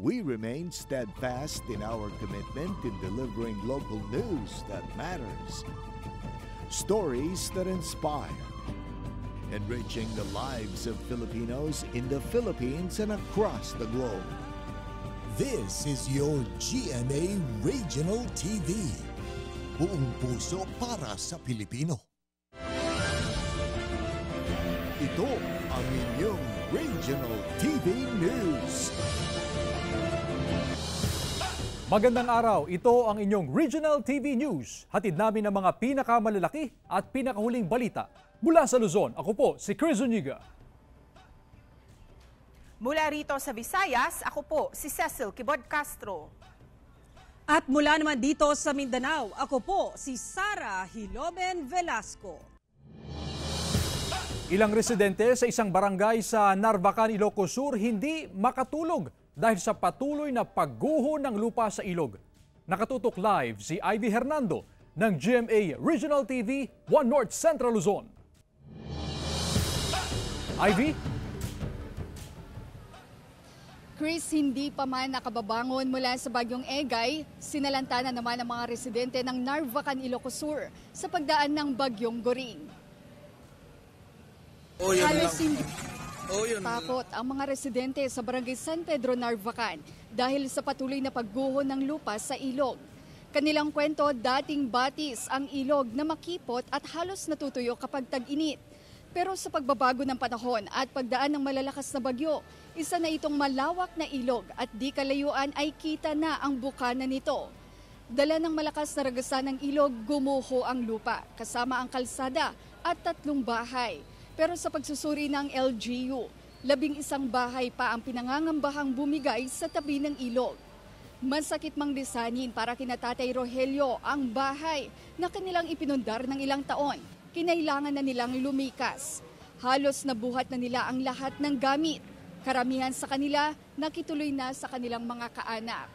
we remain steadfast in our commitment in delivering local news that matters. Stories that inspire. Enriching the lives of Filipinos in the Philippines and across the globe. This is your GMA Regional TV. Buong puso para sa Pilipino. Ito ang inyong Regional TV News. Magandang araw, ito ang inyong Regional TV News. Hatid namin ang mga pinakamalalaki at pinakahuling balita. Mula sa Luzon, ako po si Chris Zuniga. Mula rito sa Visayas, ako po si Cecil Kibod Castro. At mula naman dito sa Mindanao, ako po si Sara Hiloben Velasco. Ilang residente sa isang barangay sa Narvacan, Ilocos Sur hindi makatulog dahil sa patuloy na pagguho ng lupa sa ilog. Nakatutok live si Ivy Hernando ng GMA Regional TV 1 North Central Luzon. Ivy? Chris, hindi pa man nakababangon mula sa bagyong Egay, sinalanta na naman ang mga residente ng Narvacan, Ilocos Sur sa pagdaan ng bagyong Goring. Halos hindi takot ang mga residente sa barangay San Pedro, Narvacan dahil sa patuloy na pagguho ng lupa sa ilog. Kanilang kwento, dating batis ang ilog na makipot at halos natutuyo kapag tag-init. Pero sa pagbabago ng panahon at pagdaan ng malalakas na bagyo, isa na itong malawak na ilog at di kalayuan ay kita na ang bukana nito. Dala ng malakas na ragasan ng ilog, gumuho ang lupa, kasama ang kalsada at 3 bahay. Pero sa pagsusuri ng LGU, 11 bahay pa ang pinangangambahang bumigay sa tabi ng ilog. Masakit mang lisanin para kina Tatay Rogelio ang bahay na kanilang ipinundar ng ilang taon. Kinailangan na nilang lumikas. Halos nabuhat na nila ang lahat ng gamit. Karamihan sa kanila nakituloy na sa kanilang mga kaanak.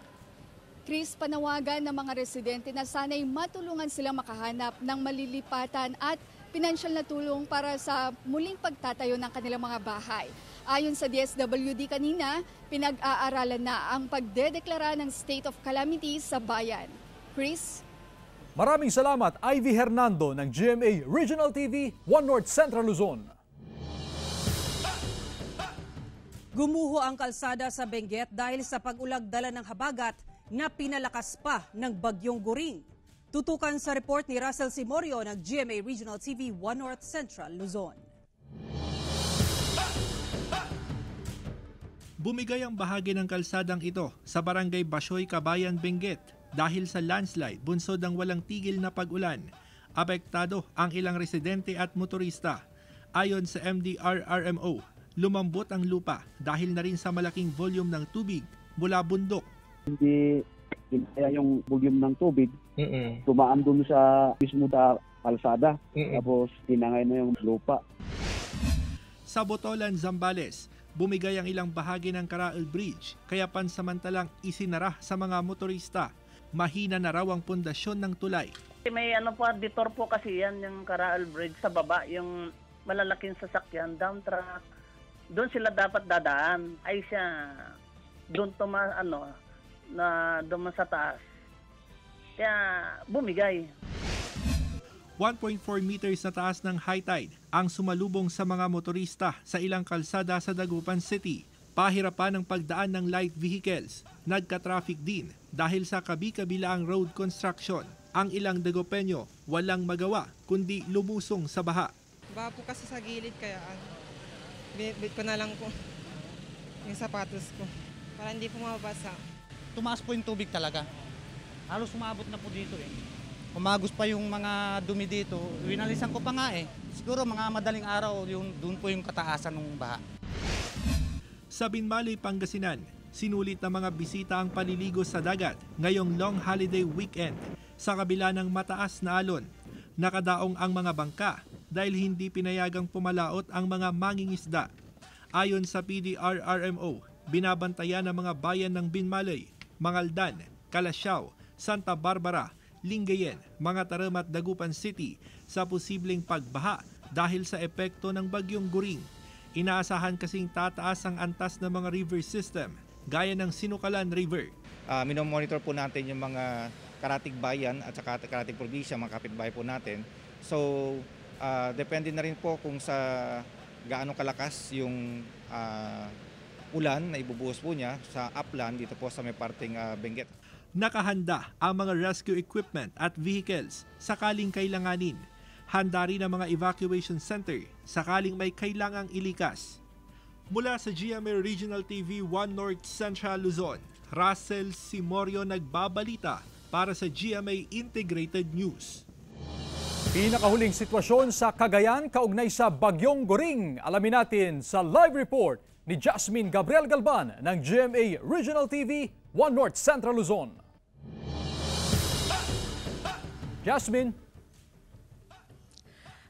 Chris, panawagan ng mga residente na sana'y matulungan silang makahanap ng malilipatan at pinansyal na tulong para sa muling pagtatayo ng kanilang mga bahay. Ayon sa DSWD kanina, pinag-aaralan na ang pagdedeklara ng state of calamity sa bayan. Chris? Maraming salamat, Ivy Hernando ng GMA Regional TV 1 North Central Luzon. Gumuho ang kalsada sa Benguet dahil sa pag-ulag-dala ng habagat na pinalakas pa ng bagyong Goring. Tutukan sa report ni Russell Simorio ng GMA Regional TV 1 North Central Luzon. Bumigay ang bahagi ng kalsadang ito sa barangay Basyoy, Kabayan, Benguet dahil sa landslide bunsod ng walang tigil na pag-ulan. Apektado ang ilang residente at motorista. Ayon sa MDRRMO, lumambot ang lupa dahil na rin sa malaking volume ng tubig mula bundok. Hindi kaya yung volume ng tubig, tumaan dun sa mismo sa kalsada, tapos tinangay na yung lupa. Sa Botolan, Zambales, bumigay ang ilang bahagi ng Carael Bridge kaya pansamantalang isinara sa mga motorista. Mahina na raw ang pundasyon ng tulay. May detour po kasi yan yung Carael Bridge sa baba, yung malalaking sasakyan, dump truck. Doon sila dapat dadaan. Ay siya, doon doon sa taas. Kaya bumigay. 1.4 meters na taas ng high tide ang sumalubong sa mga motorista sa ilang kalsada sa Dagupan City. Pahirapan ang pagdaan ng light vehicles. Nagka-traffic din dahil sa kabi-kabilaang road construction. Ang ilang Dagupenyo walang magawa kundi lumusong sa baha. Baha po kasi sa gilid kaya bit ko na lang po yung sapatos ko para hindi po mabasa. Tumaas po yung tubig talaga. Halos umabot na po dito eh. Umagos pa yung mga dumi dito. Winalisan ko pa nga eh. Siguro mga madaling araw doon po yung kataasan ng baha. Sa Binmalay, Pangasinan, sinulit ng mga bisita ang paliligo sa dagat ngayong long holiday weekend. Sa kabila ng mataas na alon, nakadaong ang mga bangka dahil hindi pinayagang pumalaot ang mga mangingisda. Ayon sa PDRRMO, binabantayan ng mga bayan ng Binmalay, Mangaldan, Calasiao, Santa Barbara, Lingayen, mga Tarlac at Dagupan City sa posibleng pagbaha dahil sa epekto ng bagyong Goring. Inaasahan kasing tataas ang antas ng mga river system gaya ng Sinukalan River. Minomonitor po natin yung mga karatig bayan at saka karatig probinsya, mga kapitbahay po natin. So, depende na rin po kung sa gaano kalakas yung ulan na ibubuhos po niya sa upland dito po sa may parteng Benguet. Nakahanda ang mga rescue equipment at vehicles sakaling kailanganin. Handa rin ang mga evacuation center sakaling may kailangang ilikas. Mula sa GMA Regional TV 1 North Central Luzon, Russell Simorio nagbabalita para sa GMA Integrated News. Pinakahuling sitwasyon sa Cagayan kaugnay sa Bagyong Goring. Alamin natin sa live report ni Jasmine Gabriel Galban ng GMA Regional TV 1 North Central Luzon. Jasmine.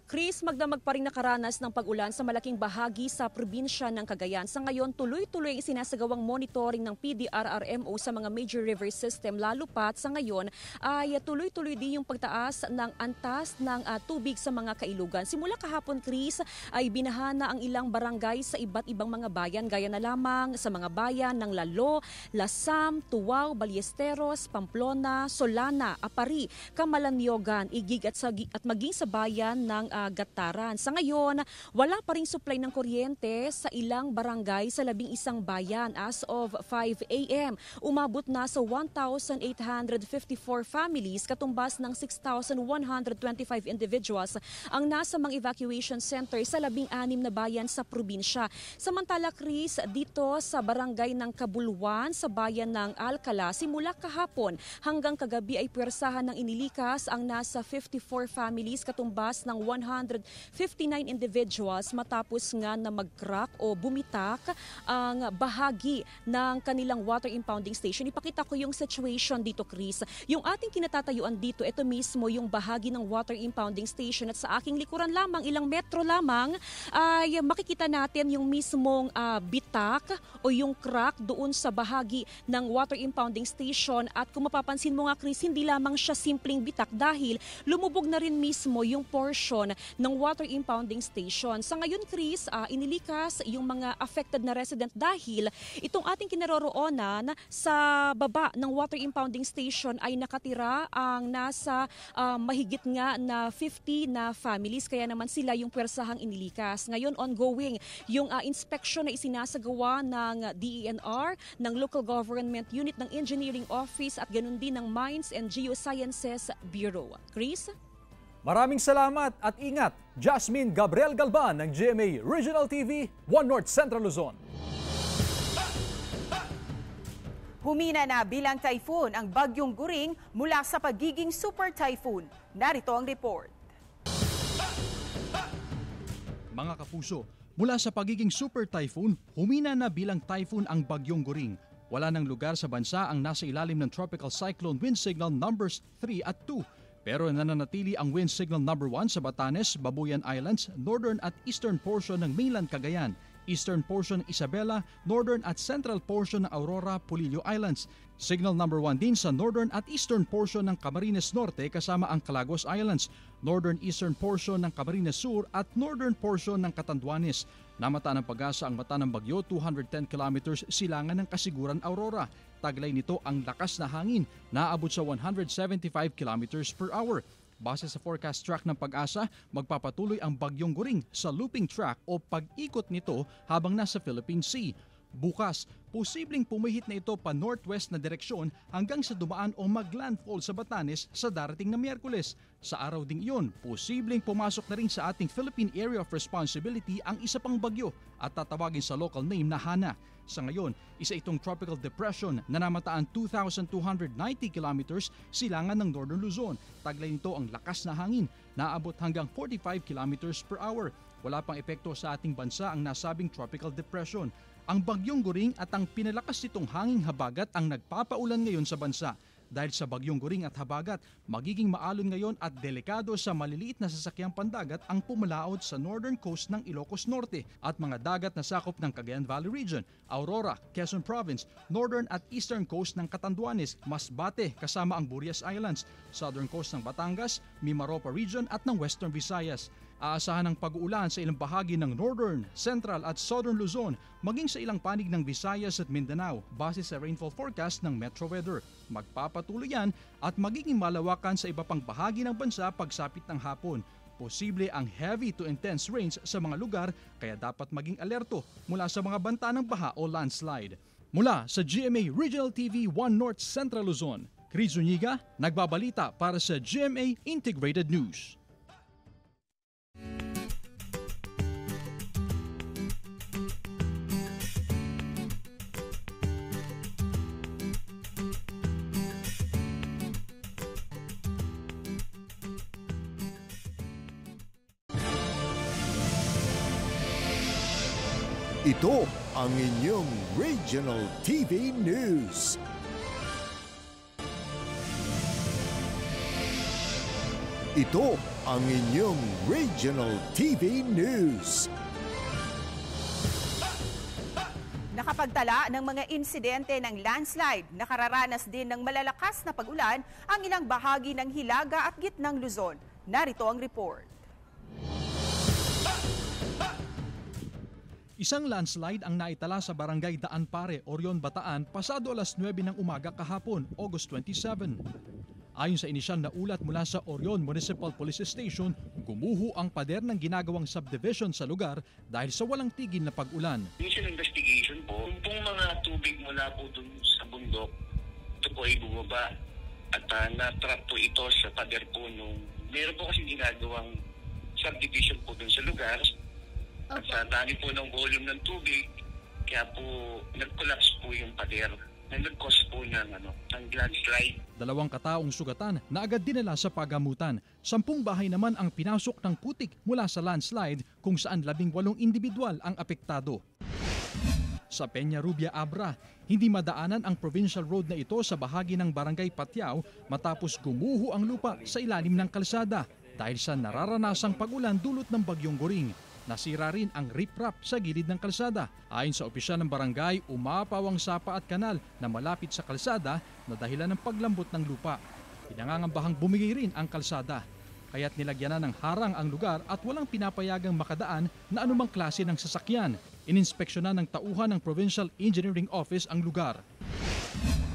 Chris, magdamag pa rin nakaranas ng pag-ulan sa malaking bahagi sa probinsya ng Cagayan. Sa ngayon, tuloy-tuloy ang isinasagawang monitoring ng PDRRMO sa mga major river system. Lalo pat sa ngayon ay tuloy-tuloy din yung pagtaas ng antas ng tubig sa mga kailugan. Simula kahapon, Chris, ay binahana ang ilang barangay sa iba't ibang mga bayan. Gaya na lamang sa mga bayan ng Lalo, Lasam, Tuwao, Ballesteros, Pamplona, Solana, Apari, Camalaniyogan, Igig at maging sa bayan ng Gataran. Sa ngayon, wala pa ring supply ng kuryente sa ilang barangay sa 11 bayan. As of 5 a.m., umabot na sa 1,854 families, katumbas ng 6,125 individuals ang nasa mga evacuation center sa 16 na bayan sa probinsya. Samantala, Chris, dito sa barangay ng Kabuluan sa bayan ng Alcala, simula kahapon hanggang kagabi ay puwersahan ng inilikas ang nasa 54 families, katumbas ng 159 individuals matapos nga na mag-crack o bumitak ang bahagi ng kanilang water impounding station. Ipakita ko yung situation dito, Chris. Yung ating kinatatayuan dito, ito mismo yung bahagi ng water impounding station, at sa aking likuran lamang, ilang metro lamang, ay makikita natin yung mismong bitak o yung crack doon sa bahagi ng water impounding station. At kung mapapansin mo nga, Chris, hindi lamang siya simpleng bitak dahil lumubog na rin mismo yung portion ng water impounding station. Sa ngayon, Chris, inilikas yung mga affected na resident dahil itong ating kinaroroonan sa baba ng water impounding station ay nakatira ang nasa mahigit nga na 50 na families, kaya naman sila yung pwersahang inilikas. Ngayon, ongoing yung inspection na isinasagawa ng DENR, ng Local Government Unit ng Engineering Office at ganun din ng Mines and Geosciences Bureau. Chris? Maraming salamat at ingat, Jasmine Gabriel Galban ng GMA Regional TV 1 North Central Luzon. Humina na bilang typhoon ang Bagyong Goring mula sa pagiging super typhoon. Narito ang report. Mga kapuso, mula sa pagiging super typhoon, humina na bilang typhoon ang Bagyong Goring. Wala nang lugar sa bansa ang nasa ilalim ng tropical cyclone wind signal numbers 3 at 2. Pero nananatili ang wind signal number 1 sa Batanes, Babuyan Islands, northern at eastern portion ng mainland Cagayan, eastern portion ng Isabela, northern at central portion ng Aurora, Polillo Islands. Signal number 1 din sa northern at eastern portion ng Camarines Norte kasama ang Calagos Islands, northern eastern portion ng Camarines Sur at northern portion ng Catanduanes. Namata ng pag-asa ang mata ng bagyo 210 kilometers silangan ng Kasiguran, Aurora. Taglay nito ang lakas na hangin na aabot sa 175 kilometers per hour. Base sa forecast track ng pag-asa, magpapatuloy ang Bagyong Goring sa looping track o pag-ikot nito habang nasa Philippine Sea. Bukas, posibleng pumihit na ito pa northwest na direksyon hanggang sa dumaan o maglandfall sa Batanes sa darating na Miyerkules. Sa araw ding iyon, posibleng pumasok na rin sa ating Philippine Area of Responsibility ang isa pang bagyo at tatawagin sa local name na Hana. Sa ngayon, isa itong tropical depression na namataan 2,290 kilometers silangan ng Northern Luzon. Taglay nito ang lakas na hangin na aabot hanggang 45 kilometers per hour. Wala pang epekto sa ating bansa ang nasabing tropical depression. Ang Bagyong Goring at ang pinalakas nitong hanging habagat ang nagpapaulan ngayon sa bansa. Dahil sa Bagyong Goring at habagat, magiging maalon ngayon at delikado sa maliliit na sasakyang pandagat ang pumalaot sa northern coast ng Ilocos Norte at mga dagat na sakop ng Cagayan Valley Region, Aurora, Quezon Province, northern at eastern coast ng Catanduanes, Masbate kasama ang Burias Islands, southern coast ng Batangas, Mimaropa Region at ng Western Visayas. aasahan ng pag-uulan sa ilang bahagi ng Northern, Central at Southern Luzon, maging sa ilang panig ng Visayas at Mindanao base sa rainfall forecast ng Metro Weather. Magpapatuloy yan at magiging malawakan sa iba pang bahagi ng bansa pagsapit ng hapon. Posible ang heavy to intense rains sa mga lugar kaya dapat maging alerto mula sa mga banta ng baha o landslide. Mula sa GMA Regional TV 1 North Central Luzon, Chris Zuniga, nagbabalita para sa GMA Integrated News. Ito ang inyong Regional TV News. Ito ang inyong Regional TV News. Nakapagtala ng mga insidente ng landslide, nakararanas din ng malalakas na pag-ulan ang ilang bahagi ng Hilaga at Gitnang Luzon. Narito ang report. Isang landslide ang naitala sa barangay Daan Pare, Orion, Bataan pasado alas 9 ng umaga kahapon, August 27. Ayon sa inisyal na ulat mula sa Orion Municipal Police Station, gumuho ang pader ng ginagawang subdivision sa lugar dahil sa walang tigil na pag-ulan. Initial investigation po, kung pong mga tubig mula po dun sa bundok, ito po ay bumaba at na-trap po ito sa pader po nung meron po kasi ginagawang subdivision po dun sa lugar. At sa dami po ng volume ng tubig, kaya po nag-collapse po yung pader na nag-cause po ng landslide. 2 kataong sugatan na agad dinala sa pagamutan. 10 bahay naman ang pinasok ng putik mula sa landslide kung saan 18 individual ang apektado. Sa Peña Rubia, Abra, hindi madaanan ang provincial road na ito sa bahagi ng Barangay Patiao matapos gumuho ang lupa sa ilalim ng kalsada dahil sa nararanasang pag-ulan dulot ng Bagyong Goring. Nasira rin ang riprap sa gilid ng kalsada. Ayon sa opisyal ng barangay, umapaw ang sapa at kanal na malapit sa kalsada na dahilan ng paglambot ng lupa. Pinangangambahang bumigay rin ang kalsada. Kaya't nilagyan na ng harang ang lugar at walang pinapayagang makadaan na anumang klase ng sasakyan. Ininspeksyonan ng tauhan ng Provincial Engineering Office ang lugar.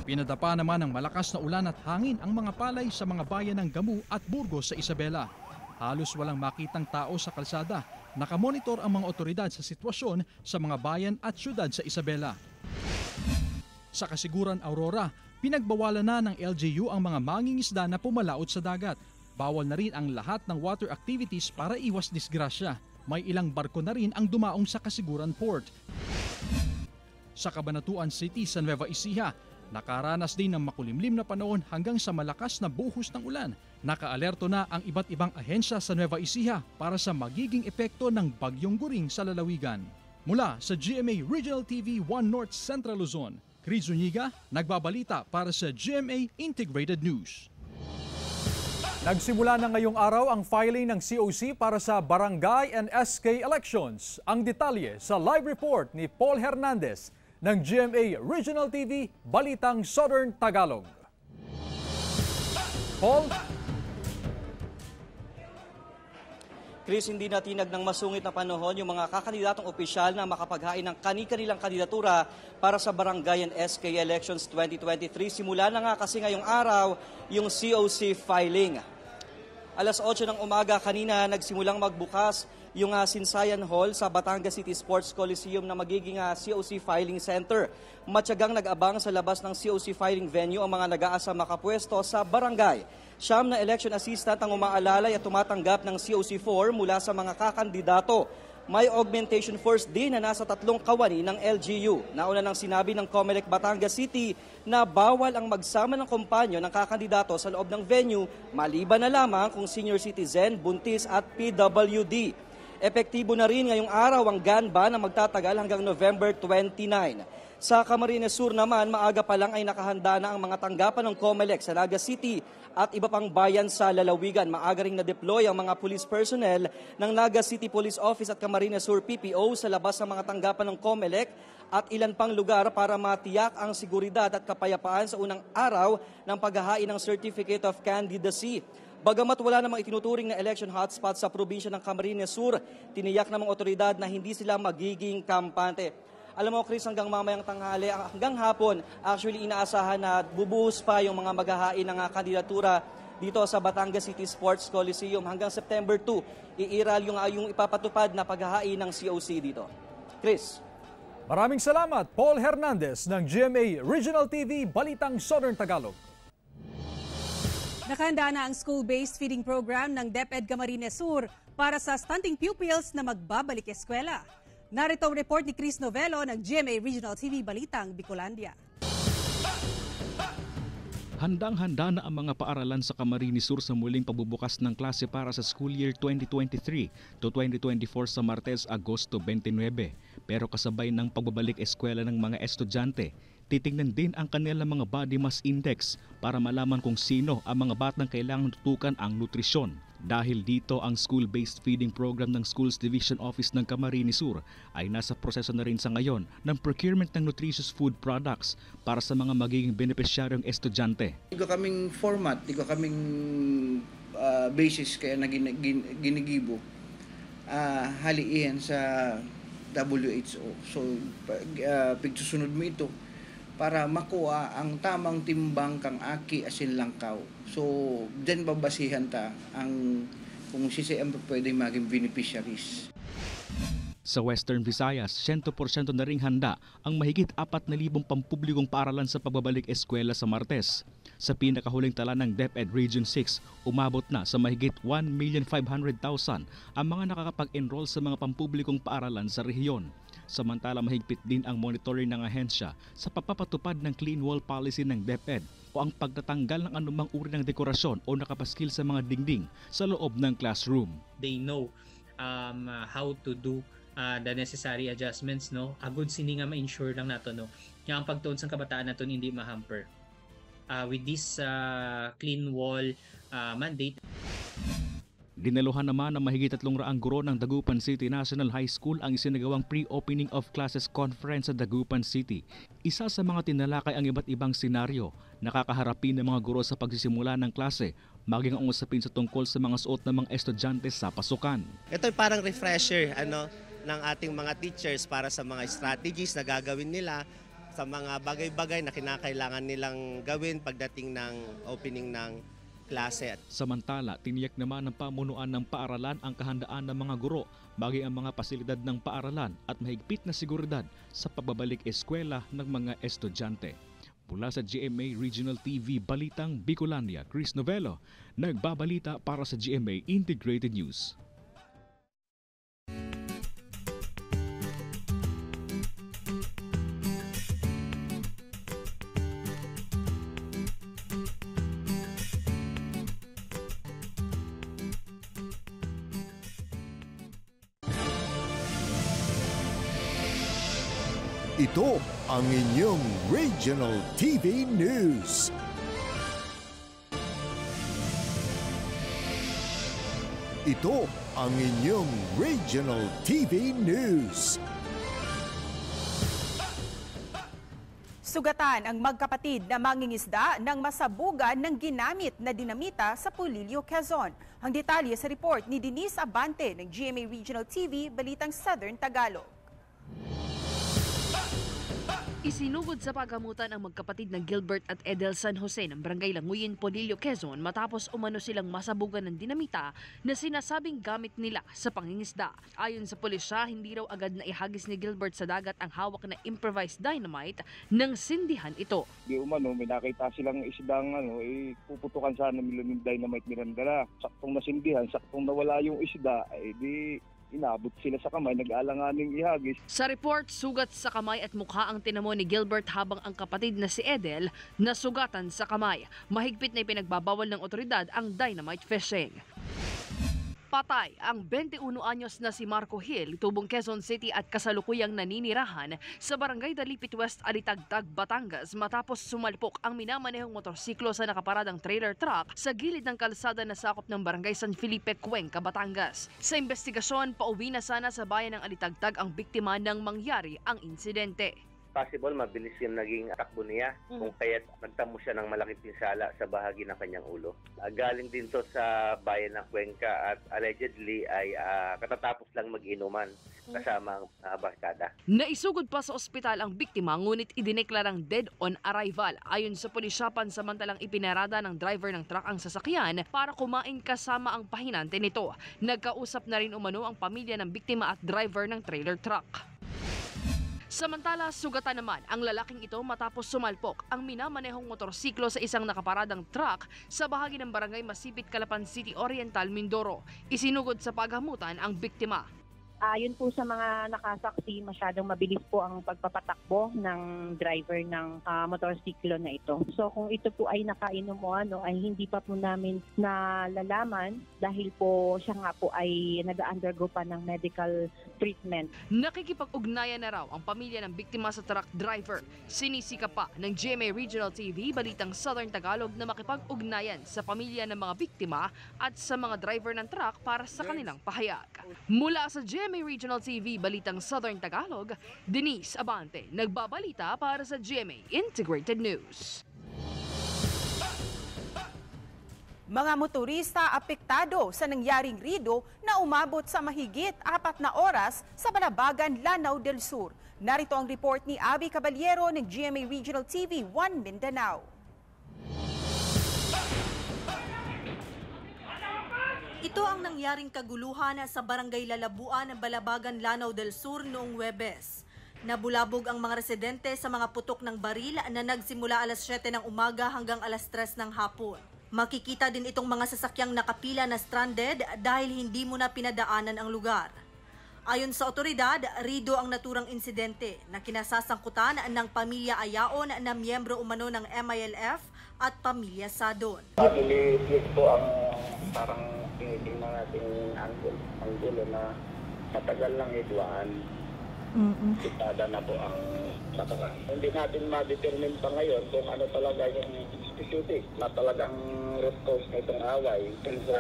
Pinadapa naman ng malakas na ulan at hangin ang mga palay sa mga bayan ng Gamu at Burgos sa Isabela. Halos walang makitang tao sa kalsada. Nakamonitor ang mga otoridad sa sitwasyon sa mga bayan at syudad sa Isabela. Sa Kasiguran, Aurora, pinagbawalan na ng LGU ang mga mangingisda na pumalaot sa dagat. Bawal na rin ang lahat ng water activities para iwas disgrasya. May ilang barko na rin ang dumaong sa Kasiguran Port. Sa Cabanatuan City sa Nueva Ecija, nakaranas din ng makulimlim na panahon hanggang sa malakas na buhos ng ulan. Nakaalerto na ang iba't ibang ahensya sa Nueva Ecija para sa magiging epekto ng Bagyong Goring sa lalawigan. Mula sa GMA Regional TV 1 North Central Luzon, Chris Zuniga, nagbabalita para sa GMA Integrated News. Nagsimula na ngayong araw ang filing ng COC para sa barangay and SK elections. Ang detalye sa live report ni Paul Hernandez ng GMA Regional TV, Balitang Southern Tagalog. Paul? Chris, hindi natinag ng masungit na panahon yung mga kakandidatong opisyal na makapaghain ng kani-kanilang kandidatura para sa Barangay and SK Elections 2023. Simula na nga kasi ngayong araw yung COC filing. Alas 8 ng umaga kanina nagsimulang magbukas yung Sinsayan Hall sa Batangas City Sports Coliseum na magiging COC Filing Center. Matyagang nag-abang sa labas ng COC filing venue ang mga nag-aasa makapwesto sa barangay. 9 na election assistant ang umaalalay at tumatanggap ng COC form mula sa mga kakandidato. May augmentation force din na nasa 3 kawani ng LGU. Nauna nang sinabi ng COMELEC Batangas City na bawal ang magsama ng kompanyo ng kakandidato sa loob ng venue maliban na lamang kung senior citizen, buntis at PWD. Epektibo na rin ngayong araw ang gun ban na magtatagal hanggang November 29. Sa Camarines Sur naman, maaga pa lang ay nakahanda na ang mga tanggapan ng COMELEC sa Naga City at iba pang bayan sa lalawigan. Maaga ring na-deploy ang mga police personnel ng Naga City Police Office at Camarines Sur PPO sa labas ng mga tanggapan ng COMELEC at ilan pang lugar para matiyak ang seguridad at kapayapaan sa unang araw ng paghahain ng Certificate of Candidacy. Bagamat wala namang itinuturing na election hotspot sa probinsya ng Camarines Sur, tiniyak ng mga otoridad na hindi sila magiging kampante. Alam mo, Chris, hanggang mamayang tanghali, hanggang hapon, actually inaasahan na bubuhos pa yung mga maghahain ng kandidatura dito sa Batangas City Sports Coliseum. Hanggang September 2, iiral yung ipapatupad na paghahain ng COC dito. Chris. Maraming salamat, Paul Hernandez ng GMA Regional TV, Balitang Southern Tagalog. Nakahanda na ang school-based feeding program ng DepEd Camarines Sur para sa stunting pupils na magbabalik eskwela. Narito ang report ni Chris Novelo ng GMA Regional TV Balitang Bicolandia. Handang-handa na ang mga paaralan sa Camarines Sur sa muling pagbubukas ng klase para sa school year 2023 to 2024 sa Martes, Agosto 29. Pero kasabay ng pagbabalik eskwela ng mga estudyante, titingnan din ang kanilang mga body mass index para malaman kung sino ang mga batang kailangang tutukan ang nutrisyon. Dahil dito ang school-based feeding program ng Schools Division Office ng Camarines Sur ay nasa proseso na rin sa ngayon ng procurement ng nutritious food products para sa mga magiging benepisyaryong estudyante. Iko kaming format, iko kaming basis kaya na ginigibo haliin sa WHO. So pagsusunod mo ito para makuha ang tamang timbang kang aki asin langkaw. So, dyan babasihan ta ang kung saan pwede maging beneficiaries. Sa Western Visayas, 100% na ring handa ang mahigit 4,000 pampublikong paaralan sa pagbabalik eskwela sa Martes. Sa pinakahuling tala ng DepEd Region 6, umabot na sa mahigit 1,500,000 ang mga nakakapag-enroll sa mga pampublikong paaralan sa rehiyon. Samantala mahigpit din ang monitoring ng ahensya sa pagpapatupad ng clean wall policy ng DepEd o ang pagtatanggal ng anumang uri ng dekorasyon o nakapaskil sa mga dingding sa loob ng classroom. They know how to do the necessary adjustments, no? Agud sini nga ma-ensure lang nato, no? Nga ang pagtuon sa kabataan naton hindi ma-hamper. With this clean wall mandate. Dinaluhan naman ng mahigit 300 guro ng Dagupan City National High School ang isinagawang pre-opening of classes conference sa Dagupan City. Isa sa mga tinalakay ang iba't ibang senaryo na kakaharapin ng mga guro sa pagsisimula ng klase, maging ang usapin sa tungkol sa mga suot ng mga estudyante sa pasukan. Ito ay parang refresher ng ating mga teachers para sa mga strategies na gagawin nila sa mga bagay-bagay na kinakailangan nilang gawin pagdating ng opening ng klase. Samantala, tiniyak naman ng pamunuan ng paaralan ang kahandaan ng mga guro, bagay ang mga pasilidad ng paaralan at mahigpit na seguridad sa pagbabalik eskwela ng mga estudyante. Mula sa GMA Regional TV Balitang Bicolandia, Chris Novelo, nagbabalita para sa GMA Integrated News. Ito ang inyong Regional TV News. Ito ang inyong Regional TV News. Sugatan ang magkapatid na mangingisda ng masabugan ng ginamit na dinamita sa Pulilio, Quezon. Ang detalye sa report ni Denise Abante ng GMA Regional TV, Balitang Southern Tagalog. Isinugod sa paghamutan ang magkapatid na Gilbert at Edel San Jose ng Barangay Languyin, Pulilio, Quezon matapos umano silang masabugan ng dinamita na sinasabing gamit nila sa pangingisda. Ayon sa pulisya, hindi raw agad na ihagis ni Gilbert sa dagat ang hawak na improvised dynamite nang sindihan ito. Di umano, may nakita silang isdang puputukan sana nila ng dynamite nirandala. Saktong nasindihan, saktong nawala yung isda, di inabot sila sa kamay, nag-aalanganing ihagis. Sa report, sugat sa kamay at mukha ang tinamo ni Gilbert habang ang kapatid na si Edel nasugatan sa kamay. Mahigpit na ipinagbabawal ng otoridad ang dynamite fishing. Patay ang 21 anyos na si Marco Hill, tubong Quezon City at kasalukuyang naninirahan sa Barangay Dalipit West, Alitagtag, Batangas matapos sumalpok ang minamanehong motorsiklo sa nakaparadang trailer truck sa gilid ng kalsada na sakop ng Barangay San Felipe, Cuenca, Batangas. Sa investigasyon, pauwi na sana sa bayan ng Alitagtag ang biktima nang mangyari ang insidente. possible mabilis yung naging takbo niya kung kaya't nagtamo siya ng malaking pinsala sa bahagi ng kanyang ulo. Galing din to sa bayan ng Cuenca at allegedly ay katatapos lang mag-inuman kasama ang barkada. Naisugod pa sa ospital ang biktima ngunit idineklarang dead on arrival. Ayon sa pulisya, pansamantalang ipinarada ng driver ng truck ang sasakyan para kumain kasama ang pahinante nito. Nagkausap na rin umano ang pamilya ng biktima at driver ng trailer truck. Samantala, sugatan naman ang lalaking ito matapos sumalpok ang minamanehong motorsiklo sa isang nakaparadang truck sa bahagi ng barangay Masipit, Calapan City Oriental, Mindoro. Isinugod sa paghamutan ang biktima. Ayon po sa mga nakasaksi, masyadong mabilis po ang pagpapatakbo ng driver ng motorsiklo na ito. So kung ito po ay nakainom o ay hindi pa po namin nalalaman dahil po siya nga po ay nag-undergo pa ng medical treatment. Nakikipag-ugnayan na raw ang pamilya ng biktima sa truck driver. Sinisika pa ng GMA Regional TV Balitang Southern Tagalog na makipag-ugnayan sa pamilya ng mga biktima at sa mga driver ng truck para sa kanilang pahayag. Mula sa GMA Regional TV Balitang Southern Tagalog, Denise Abante, nagbabalita para sa GMA Integrated News. Mga motorista apektado sa nangyaring rido na umabot sa mahigit 4 na oras sa Balabagan, Lanao del Sur. Narito ang report ni Abby Caballero ng GMA Regional TV 1 Mindanao. Ito ang nangyaring kaguluhan sa Barangay Lalabuan ng Balabagan, Lanao del Sur noong Huwebes. Nabulabog ang mga residente sa mga putok ng baril na nagsimula alas 7 ng umaga hanggang alas 3 ng hapon. Makikita din itong mga sasakyang nakapila na stranded dahil hindi mo na pinadaanan ang lugar. Ayon sa otoridad, rido ang naturang insidente na kinasasangkutan ng pamilya Ayaon na miyembro umano ng MILF at pamilya Sadon. Mabilis po ang parang tinitingnan natin ang gulo na matagal lang idwaan. Itada na po ang sakaran. Hindi natin ma-determine pa ngayon kung ano talaga yung specific na talagang root cause na itong away. Sa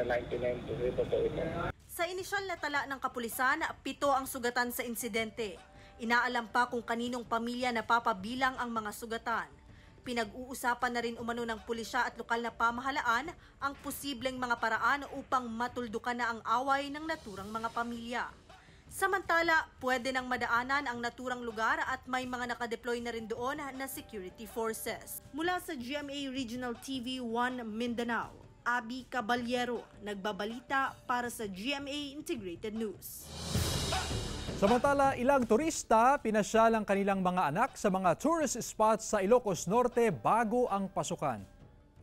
1993 po ito. Sa inisyal na tala ng kapulisan, 7 ang sugatan sa insidente. Inaalam pa kung kaninong pamilya napapabilang ang mga sugatan. Pinag-uusapan na rin umano ng pulisya at lokal na pamahalaan ang posibleng mga paraan upang matuldukan na ang away ng naturang mga pamilya. Samantala, pwede nang madaanan ang naturang lugar at may mga nakadeploy na rin doon na security forces. Mula sa GMA Regional TV 1 Mindanao, Abby Caballero, nagbabalita para sa GMA Integrated News. Samantala, ilang turista pinasyal ang kanilang mga anak sa mga tourist spots sa Ilocos Norte bago ang pasukan.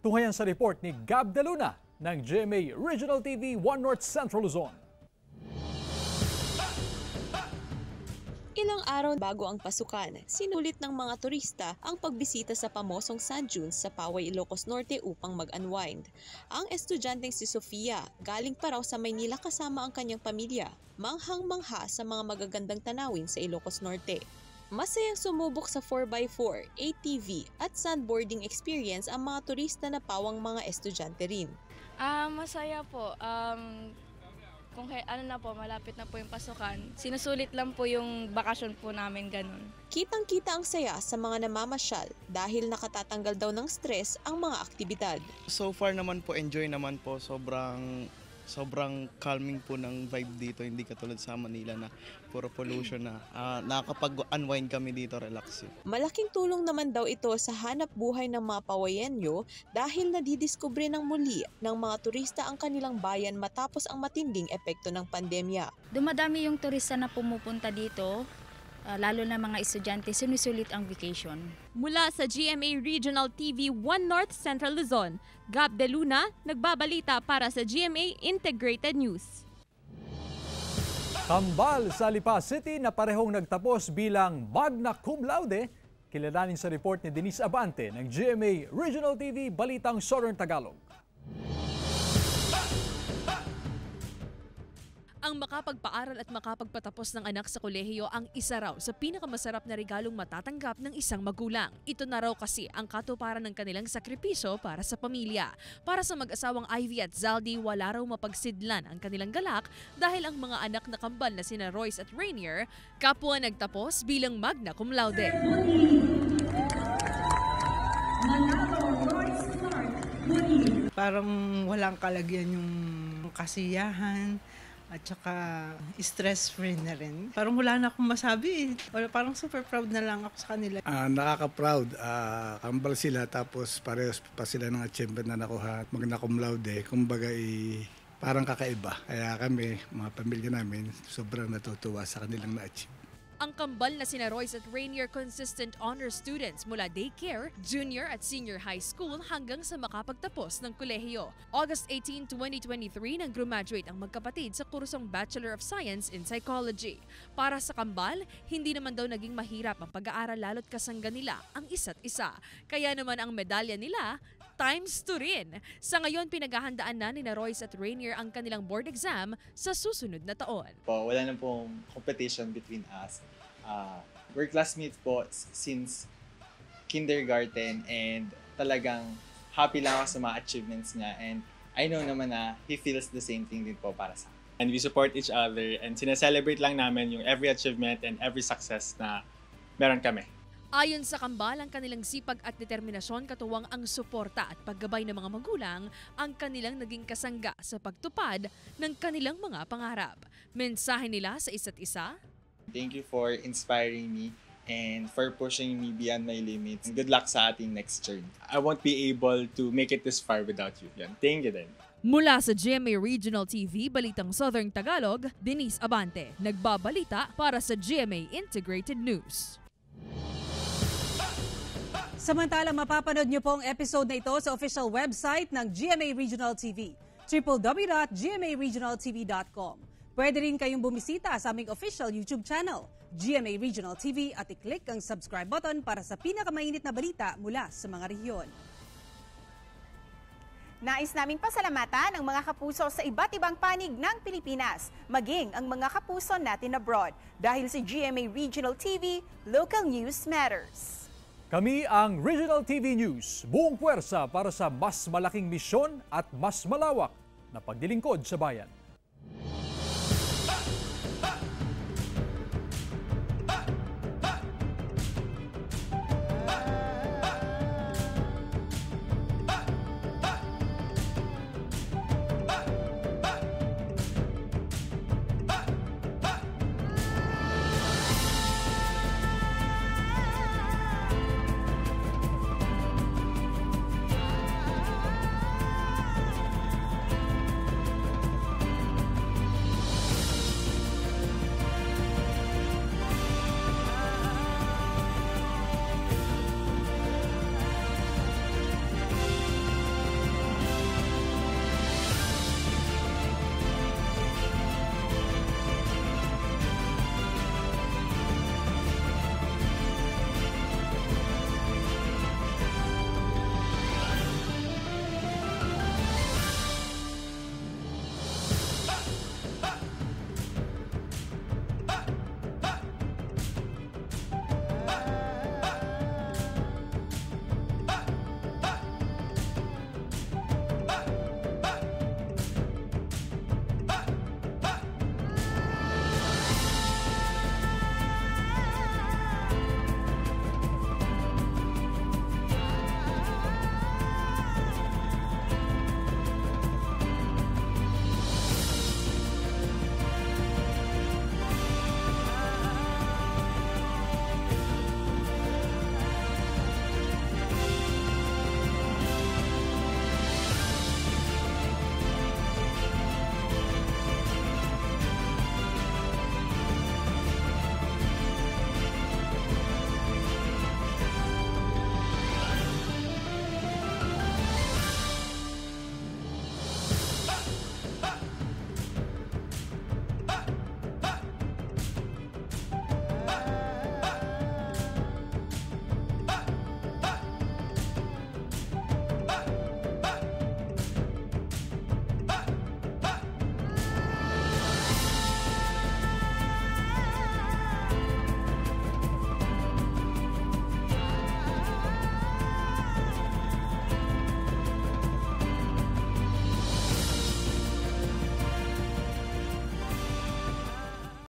Tunghayan sa report ni Gab De Luna ng GMA Regional TV 1 North Central Luzon. Ilang araw bago ang pasukan, sinulit ng mga turista ang pagbisita sa pamosong sand dunes sa Poway, Ilocos Norte upang mag-unwind. Ang estudyanteng si Sofia, galing pa raw sa Maynila kasama ang kanyang pamilya, manghang-mangha sa mga magagandang tanawin sa Ilocos Norte. Masayang sumubok sa 4x4, ATV at sandboarding experience ang mga turista na pawang mga estudyante rin. Masaya po. Kung malapit na po yung pasukan, sinusulit lang po yung bakasyon po namin ganun. Kitang-kita ang saya sa mga namamasyal dahil nakatatanggal daw ng stress ang mga aktibidad. So far naman po, enjoy naman po. Sobrang calming po ng vibe dito, hindi katulad sa Manila na puro pollution na. Nakakapag-unwind kami dito, relax. Malaking tulong naman daw ito sa hanap buhay ng mga Pawayenyo dahil nadidiskubre ng muli ng mga turista ang kanilang bayan matapos ang matinding epekto ng pandemya. Dumadami yung turista na pumupunta dito, lalo na mga estudyante, sinusulit ang vacation. Mula sa GMA Regional TV 1 North Central Luzon, Gab De Luna, nagbabalita para sa GMA Integrated News. Kambal sa Lipa City na parehong nagtapos bilang magna cum laude, kilalanin sa report ni Denise Abante ng GMA Regional TV Balitang Southern Tagalog. Ang makapagpaaral at makapagpatapos ng anak sa kolehiyo ang isa raw sa pinakamasarap na regalong matatanggap ng isang magulang. Ito na raw kasi ang katuparan ng kanilang sakripisyo para sa pamilya. Para sa mag-asawang Ivy at Zaldi, wala raw mapagsidlan ang kanilang galak dahil ang mga anak na kambal na sina Royce at Rainier, kapwa nagtapos bilang magna cum laude. Parang walang kalagyan yung kasiyahan at saka stress-free na rin. Parang wala na akong masabi. Parang super proud na lang ako sa kanila. Nakaka-proud. Kambal sila tapos parehas pa sila ng achievement na nakuha. Magna cum laude. Kumbaga parang kakaiba. Kaya kami, mga pamilya namin, sobrang natutuwa sa kanilang na-achieve. Ang kambal na sina Royce at Rainier consistent honor students mula daycare, junior at senior high school hanggang sa makapagtapos ng kolehiyo. August 18, 2023 nang graduate ang magkapatid sa kursong Bachelor of Science in Psychology. Para sa kambal, hindi naman daw naging mahirap ang pag-aaral lalo't kasangga nila ang isa't isa. Kaya naman ang medalya nila, times 2 rin. Sa ngayon, pinaghahandaan na ni Royce at Rainier ang kanilang board exam sa susunod na taon. Wala na pong competition between us. We're classmates po since kindergarten and talagang happy lang ako sa mga achievements niya and I know naman na he feels the same thing din po para sa akin. And we support each other and sineselebrate lang namin yung every achievement and every success na meron kami. Ayon sa kambal, ang kanilang sipag at determinasyon katuwang ang suporta at paggabay ng mga magulang ang kanilang naging kasangga sa pagtupad ng kanilang mga pangarap. Mensahe nila sa isa't isa: Thank you for inspiring me and for pushing me beyond my limits. Good luck sa ating next journey. I won't be able to make it this far without you. Yan. Thank you din. Mula sa GMA Regional TV, Balitang Southern Tagalog, Denise Abante, nagbabalita para sa GMA Integrated News. Samantalang mapapanood niyo po ang episode na ito sa official website ng GMA Regional TV, www.gmaregionaltv.com. Pwede rin kayong bumisita sa aming official YouTube channel, GMA Regional TV, at i-click ang subscribe button para sa pinakamainit na balita mula sa mga rehiyon. Nais naming pasalamatan ang mga kapuso sa iba't ibang panig ng Pilipinas, maging ang mga kapuso natin abroad. Dahil sa GMA Regional TV, Local News Matters. Kami ang Regional TV News, buong puwersa para sa mas malaking misyon at mas malawak na paglilingkod sa bayan.